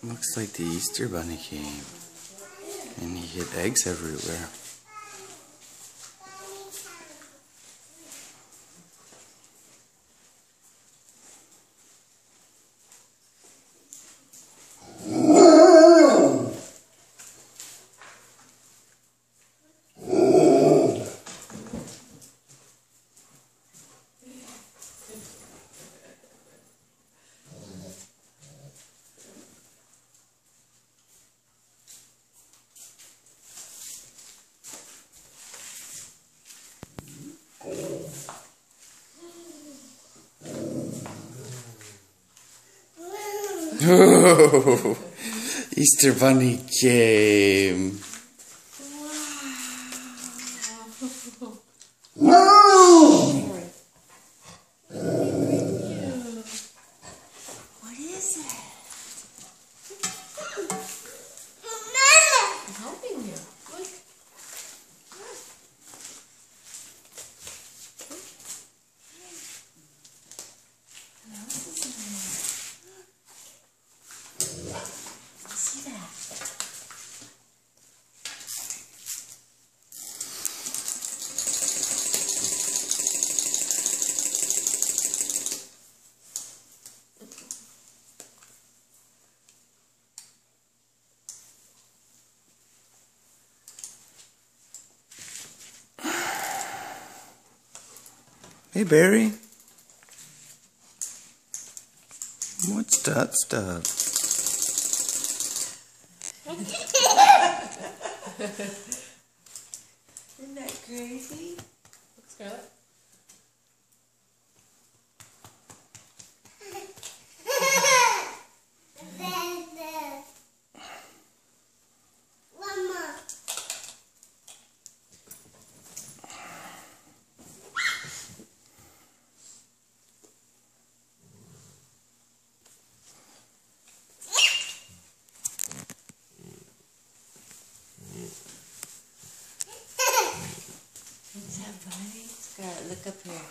Looks like the Easter Bunny came, and he hid eggs everywhere. Oh, Easter Bunny came. Wow. What is it? I'm helping you. Look. See that? Hey, Barry. What's that stuff? Isn't that crazy? Look, Scarlett. What's that, Bunny? Scarlett, look up here.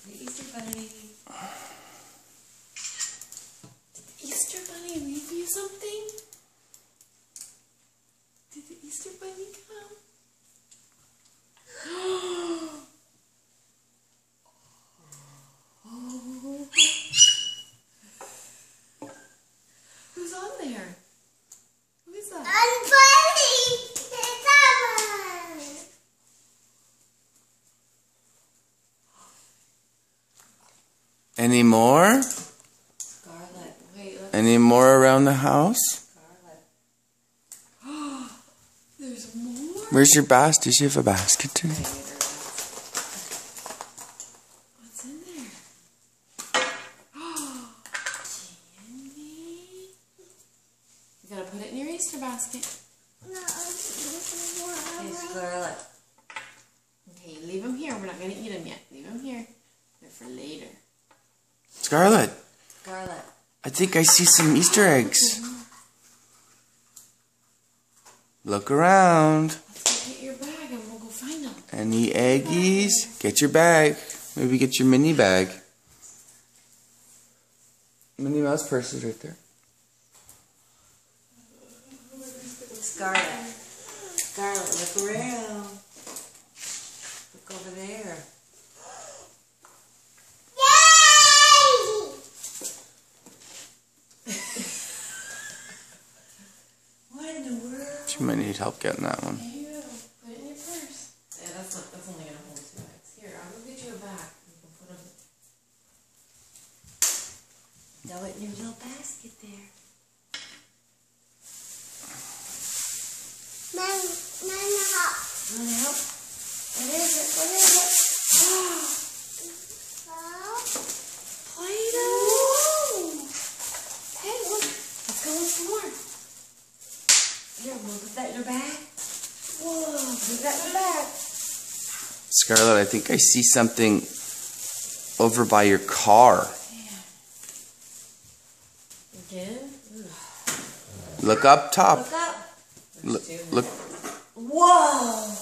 The Easter Bunny. Did the Easter Bunny leave you something? Did the Easter Bunny come? Oh. Who's on there? Who is that? Any more? Scarlett, wait, look. Any more around the house? Scarlett. There's more? Where's your basket? Does she have a basket too? What's in there? Candy. You gotta put it in your Easter basket. Hey, Scarlett. Okay, leave them here. We're not gonna eat them yet. Leave them here. They're for later. Scarlett, Scarlett. I think I see some Easter eggs. Look around. Let's go get your bag and we'll go find them. Any eggies? Get your bag. Maybe get your mini bag. Minnie Mouse purse is right there. Scarlett. Scarlett, look around. Look over there. What in the world? She might need help getting that one. Here you go. Put it in your purse. Yeah, that's only gonna hold 2 bags. Here, I'll go get you a bag. You can put them. Throw it in your little basket there. Want to help? What is it? What is it? Play-Doh! Hey, look. Let's go look for more. Here, we'll put that in your bag. Whoa, put that in your bag. Scarlett, I think I see something over by your car. Again? Look up top. Look up. Look. Whoa!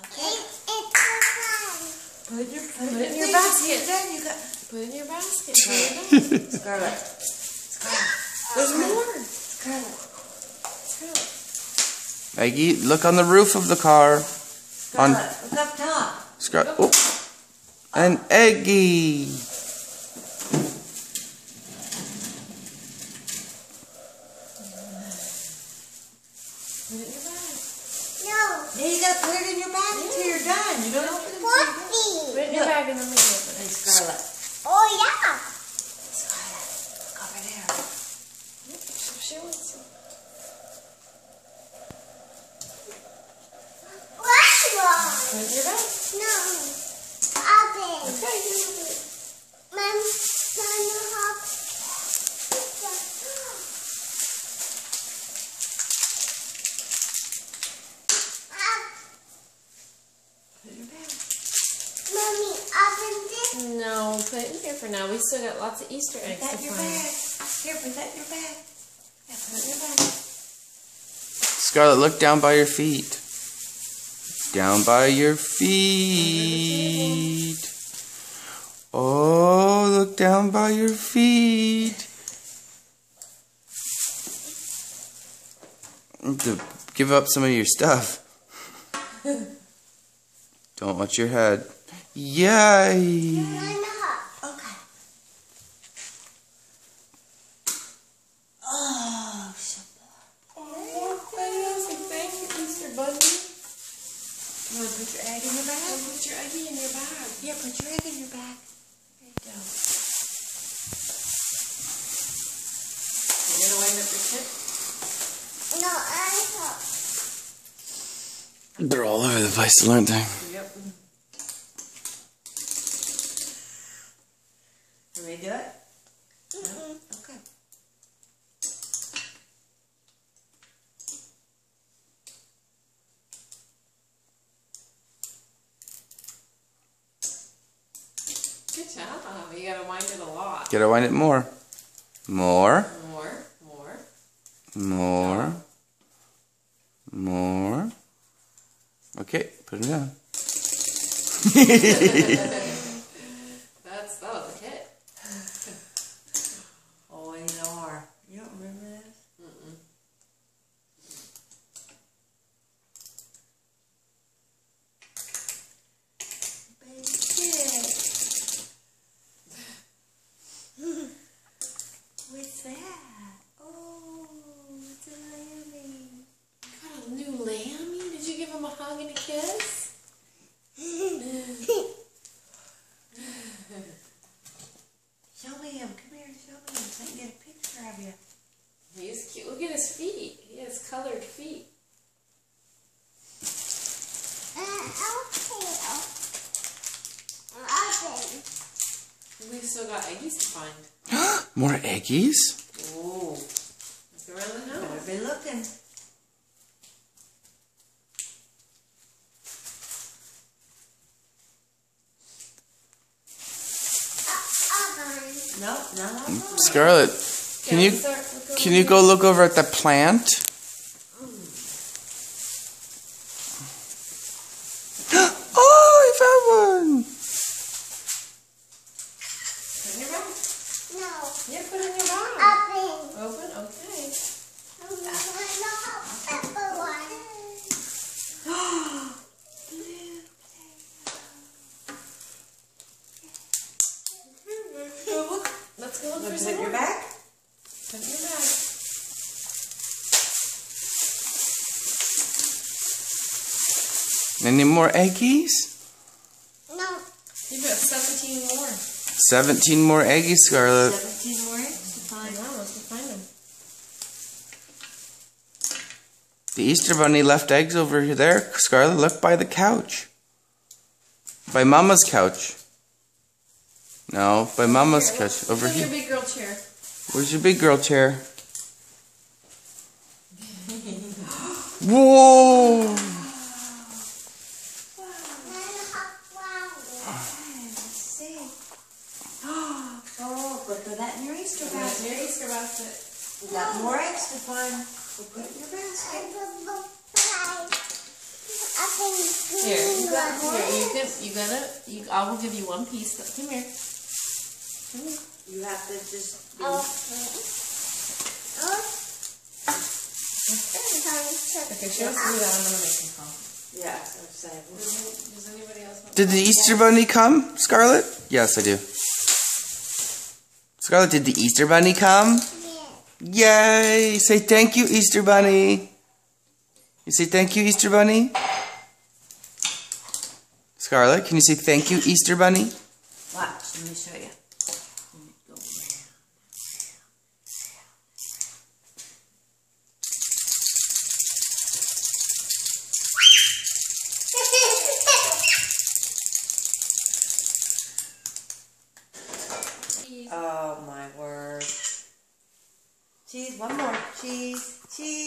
Okay. Put Put it it in your You're basket. done. You got Put it in your basket. Scarlet. Scarlet. There's more. Scarlet. Maggie, look on the roof of the car. Scarlet. Look up top. Scarlet. Oh. An Eggie. Put it in your bag. Now you gotta put it in your bag until you're done. You don't open it until you're done. Put it in your bag and then leave it. Hey, Scarlet. Oh yeah. Scarlet. Look over there. She wants it. What's wrong? Put it in your bag. No. Open. Okay, you open it. Mom, hop. Put it in your bag. Mommy, open this. No, put it in here for now. We still got lots of Easter Put eggs that to in your find. bag. Here, put that in your bag. Yeah, put it in your bag. Scarlet, look down by your feet. Down by your feet. Oh, look down by your feet. To give up some of your stuff. Don't watch your head. Yay! Mom, hop. Okay. Oh, Thank you, Easter Bunny. you want to put your egg in your bag? Put your eggie in your bag. Yeah, put your egg in your bag. There you go. You're gonna wind up your tip? No, I hop. They're all over the place, aren't they? Yep. You ready to do it? Okay. Good job. You gotta wind it a lot. Gotta wind it more. More. More, more. More. More. Okay, put it down. That was a hit. Oh, Eleanor. You don't remember this? Baby kid. What's that? Oh, it's a lammy. Got a new lammy? Did you give him a hug and a kiss? Show me him. Come here, show me him so I can get a picture of you. He's cute. Look at his feet. He has colored feet. Open. We've still got eggies to find. More eggies? Oh. Look around the house. Better be looking. Open. Nope, no. Scarlet, can you go look over at the plant? Oh, I found one! Put it in your bag. No. Yeah, put it in your bag. Open. Open? Okay. Let's go look for Put some it in your more. bag. Put it in your bag. Any more eggies? No. You've got 17 more. 17 more eggies, Scarlet. 17 more eggs to find. Wow, let's go find them. The Easter Bunny left eggs over there. Scarlet, look by the couch. By Mama's couch. No, by Mama's couch. Over Look at your here. big girl chair. Where's your big girl chair? Whoa! Let's see. Oh, look at that in your Easter That's basket. your Easter basket. We got more eggs to find. We'll put it in your basket. Here, you go I will give you one piece. Come here. You have to just be... Okay, show us through that. I'm gonna make some coffee. Yeah, I'm saying. Does anybody else want Did the Easter Bunny come, Scarlett? Yes, I do. Scarlett, did the Easter Bunny come? Yay! Say thank you, Easter Bunny. You say thank you, Easter Bunny? Scarlett, can you say thank you, Easter Bunny? Watch, let me show you. Oh my word. Cheese, one more. Cheese, cheese.